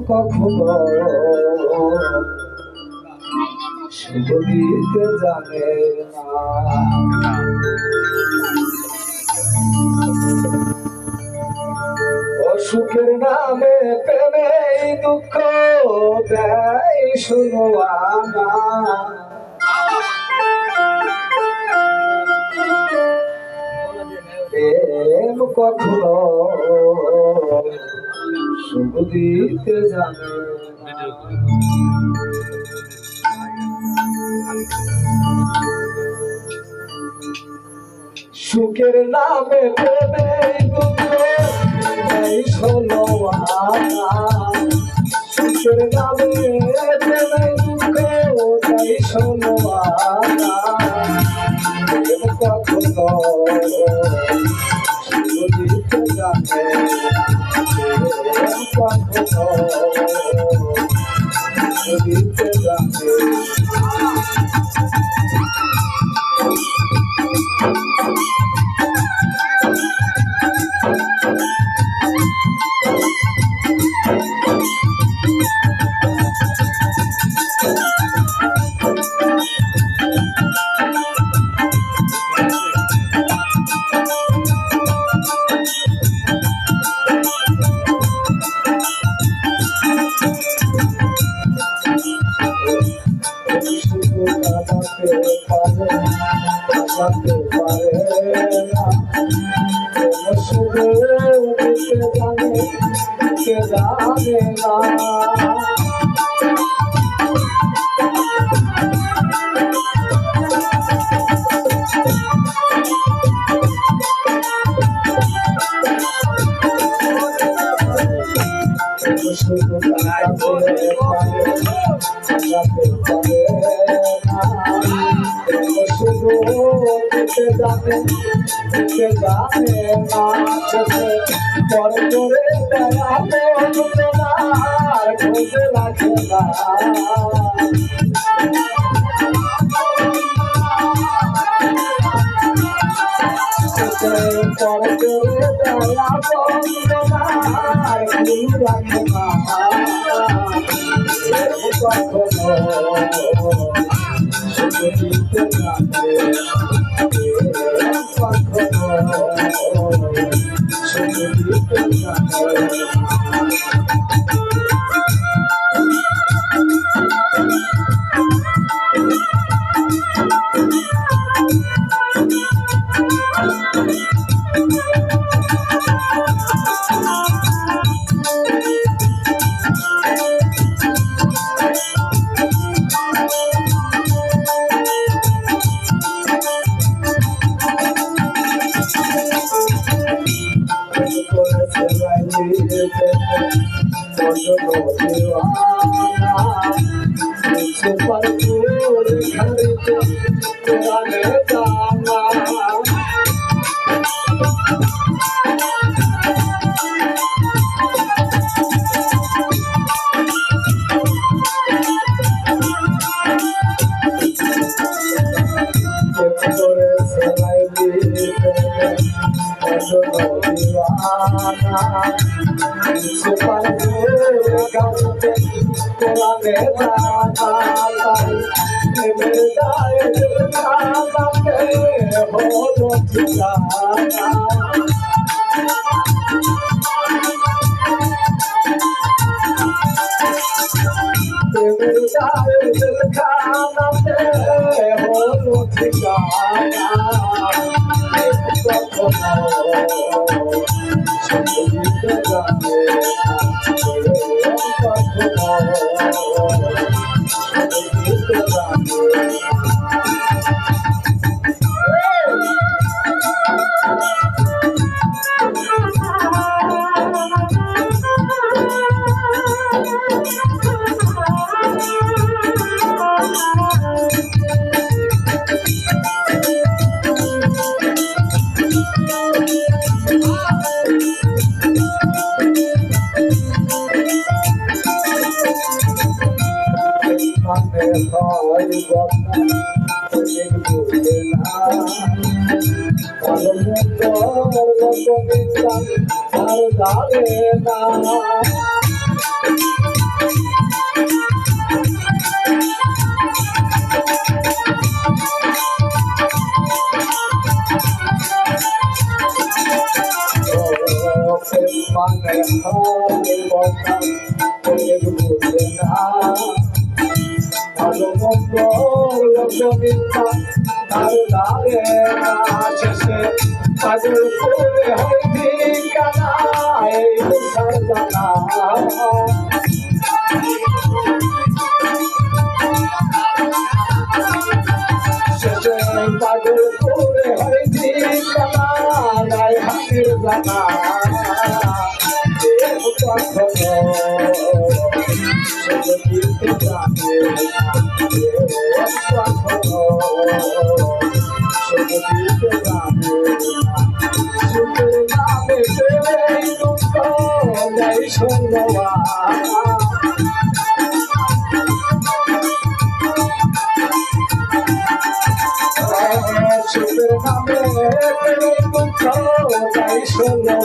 কখনো শুভ দিতে জানে না। অসুখের নামে প্রেমে দুঃখ দেয় শুনওয়ানা। প্রেম কখনো শুভ দিতে জানে না। সুখের নামে প্রেমে দুঃখ দেয় শুনওয়ানা। সুখের নামে প্রেমে দুঃখ দেয় শুনওয়ানা। প্রেম কখনো শুভ দিতে জানে জানতে পারে না শুধু জানে না। শুধু জানতে পারে না শুধু জানে না। পরে করে খুঁজে রাখে না। পরে করে রাখে না। শুধু দিতে জানে শুধু দিতে জানে। আর যাবে না। প্রাণের হালের কথা বলে বুঝে না ভালো মন্দ লোকমিথ্যা তার লাগে না শেষে পাগল করে হয় ঠিকানা এই সারদানা শেষে পাগল করে হয় ঠিকানা নাই হাতের জানা সুখের নামে দুঃখ যাই শোনো